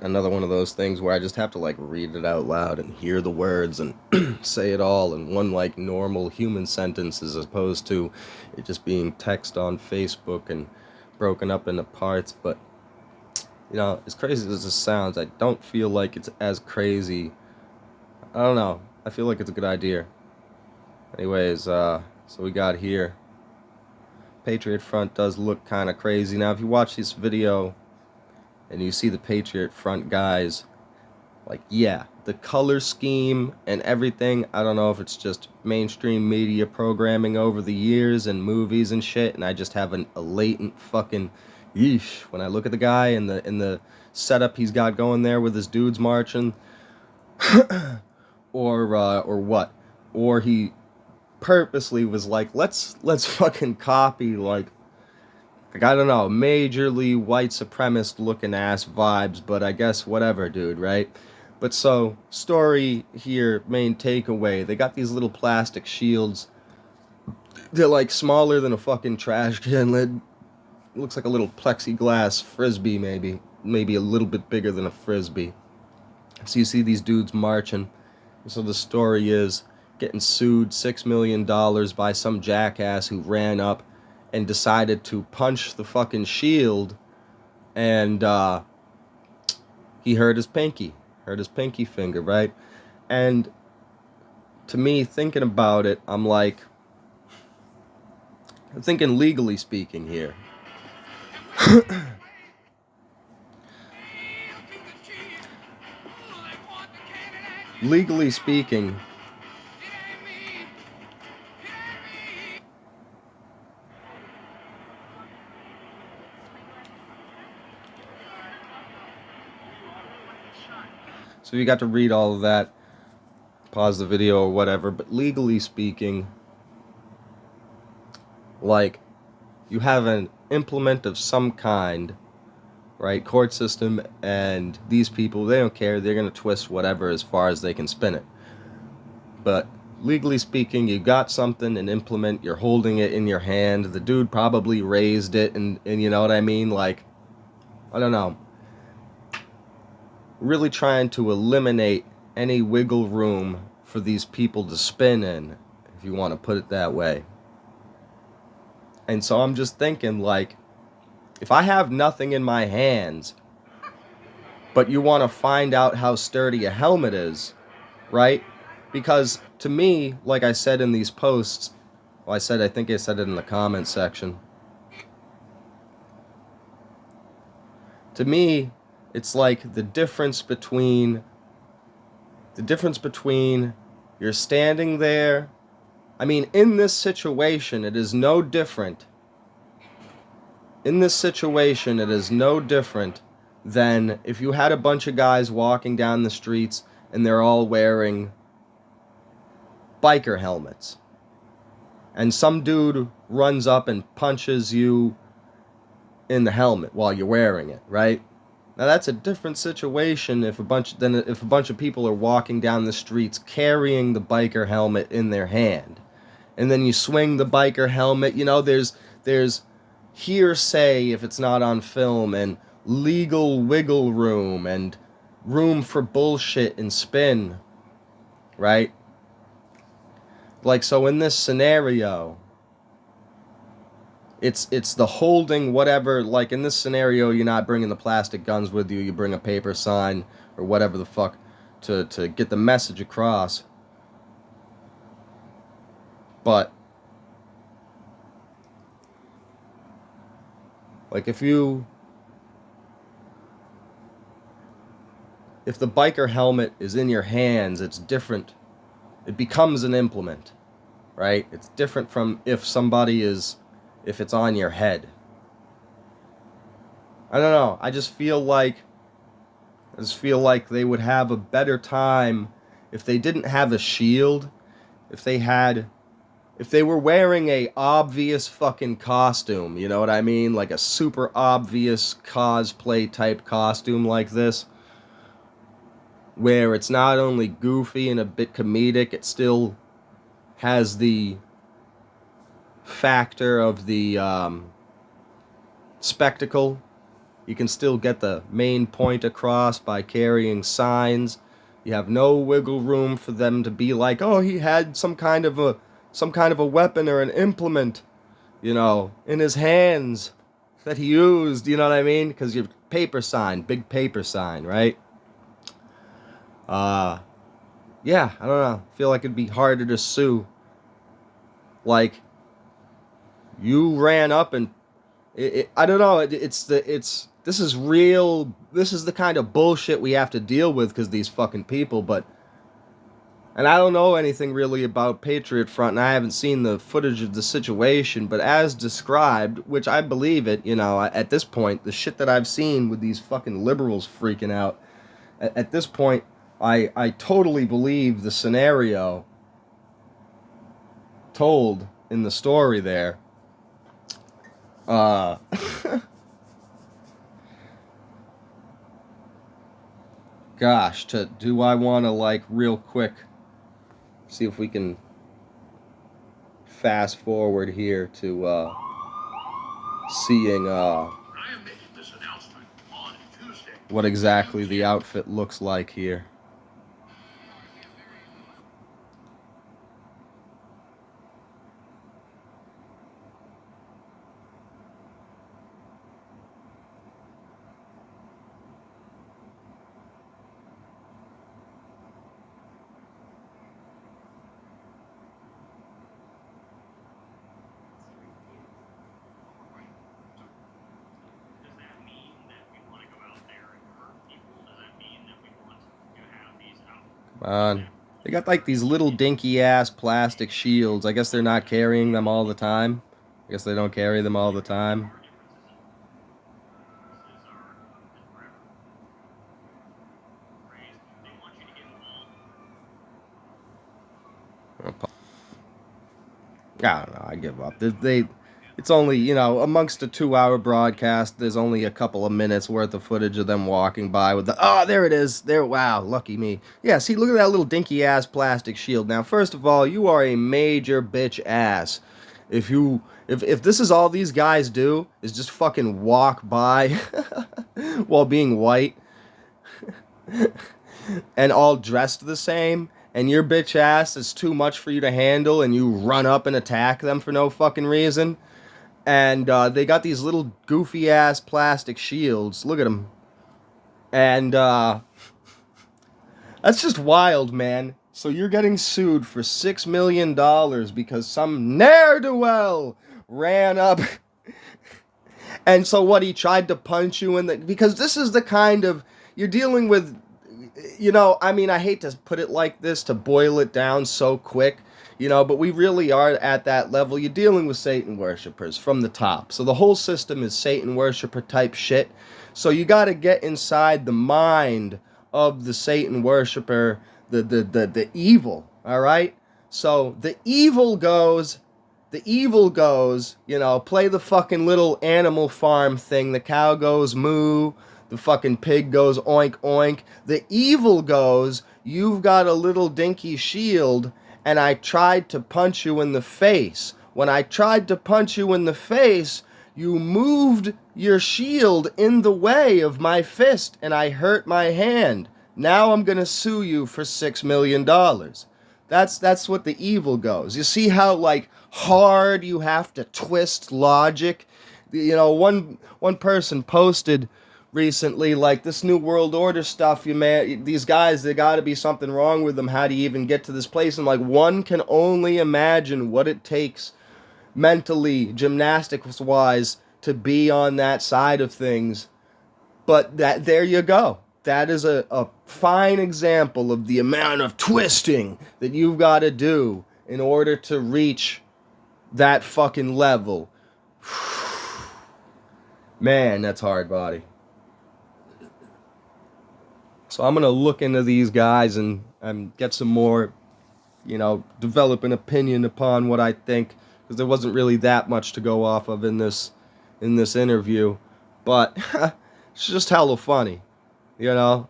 Another one of those things where I just have to like read it out loud and hear the words and say it all in one like normal human sentence as opposed to it just being text on Facebook and broken up into parts. But as crazy as this sounds, I don't feel like it's as crazy. I don't know. I feel like it's a good idea. Anyways, so we got here. Patriot Front does look kind of crazy. Now, if you watch this video and you see the Patriot Front guys, like, yeah, the color scheme and everything, I don't know if it's just mainstream media programming over the years and movies and shit, and I just have a latent fucking yeesh when I look at the guy and the setup he's got going there with his dudes marching, or what, or he purposely was like, let's fucking copy like I don't know, majorly white supremacist looking ass vibes, but I guess whatever, dude, right? But so, story here, main takeaway, they got these little plastic shields. They're like smaller than a fucking trash can lid. Looks like a little plexiglass frisbee, maybe a little bit bigger than a frisbee. So you see these dudes marching. So the story is getting sued $6 million by some jackass who ran up and decided to punch the fucking shield, and he hurt his pinky finger, right? And to me, thinking about it, I'm thinking legally speaking here. Legally speaking, so you got to read all of that, pause the video or whatever, but legally speaking, like, you have an implement of some kind, right? Court system, and these people, they don't care. They're going to twist whatever as far as they can spin it. But legally speaking, you got something, an implement, you're holding it in your hand. The dude probably raised it, and you know what I mean? Like, I don't know. Really trying to eliminate any wiggle room for these people to spin in, if you want to put it that way. And so I'm just thinking, like, if I have nothing in my hands, but you want to find out how sturdy a helmet is, right? Because to me, like I said in these posts, well, I think I said it in the comment section. To me, it's like the difference between you're standing there. I mean, in this situation, it is no different. In this situation, it is no different than if you had a bunch of guys walking down the streets and they're all wearing biker helmets. And some dude runs up and punches you in the helmet while you're wearing it, right? Now that's a different situation if a bunch of people are walking down the streets carrying the biker helmet in their hand. And then you swing the biker helmet, there's hearsay if it's not on film, and legal wiggle room and room for bullshit and spin, right? Like, so in this scenario, it's the holding whatever. Like in this scenario, you're not bringing the plastic guns with you. You bring a paper sign or whatever the fuck to get the message across. But like if the biker helmet is in your hands, it's different. It becomes an implement, right? It's different from if it's on your head. I don't know. I just feel like they would have a better time if they didn't have a shield, if they were wearing a obvious fucking costume, you know what I mean? Like a super obvious cosplay type costume like this, where it's not only goofy and a bit comedic, it still has the factor of the spectacle, You can still get the main point across by carrying signs. You have no wiggle room for them to be like, oh, he had some kind of a weapon or an implement, in his hands that he used, you know what I mean? Because your paper sign, big paper sign, right? Yeah, I don't know. I feel like it'd be harder to sue. Like, you ran up and I don't know. This is real. This is the kind of bullshit we have to deal with because these fucking people. And I don't know anything really about Patriot Front, and I haven't seen the footage of the situation. But as described, which I believe it, at this point, the shit that I've seen with these fucking liberals freaking out, at this point, I totally believe the scenario told in the story there. Gosh, do I want to, like, real quick see if we can fast forward here to seeing what exactly the outfit looks like here. Come on. They got like these little dinky ass plastic shields. I guess they're not carrying them all the time. I guess they don't carry them all the time. I don't know. I give up. It's only, amongst a 2-hour broadcast, there's only a couple of minutes worth of footage of them walking by with there it is. There, wow, lucky me. Yeah, see, look at that little dinky ass plastic shield. Now, first of all, you are a major bitch ass. If this is all these guys do, is just fucking walk by while being white and all dressed the same, and your bitch ass is too much for you to handle, and you run up and attack them for no fucking reason. And they got these little goofy ass plastic shields. Look at them. And that's just wild, man. So you're getting sued for $6 million because some ne'er-do-well ran up. And so what, he tried to punch you in the... Because this is the kind of... You're dealing with... I hate to put it like this, to boil it down so quick, but we really are at that level. You're dealing with Satan worshipers from the top. So the whole system is Satan worshiper type shit. So you got to get inside the mind of the Satan worshiper, the evil, all right? So the evil goes, play the fucking little Animal Farm thing. The cow goes moo. The fucking pig goes oink oink. The evil goes, you've got a little dinky shield, and I tried to punch you in the face. When I tried to punch you in the face, you moved your shield in the way of my fist, and I hurt my hand. Now I'm gonna sue you for $6 million. That's what the evil goes. You see how, like, hard you have to twist logic? One person posted recently, like, this New World Order stuff, these guys, there got to be something wrong with them. How do you even get to this place? And, like, one can only imagine what it takes mentally, gymnastics wise, to be on that side of things. But there you go. That is a fine example of the amount of twisting that you've got to do in order to reach that fucking level. Man, that's hard body. So I'm going to look into these guys and get some more, develop an opinion upon what I think, because there wasn't really that much to go off of in this interview. But it's just hella funny, Wow.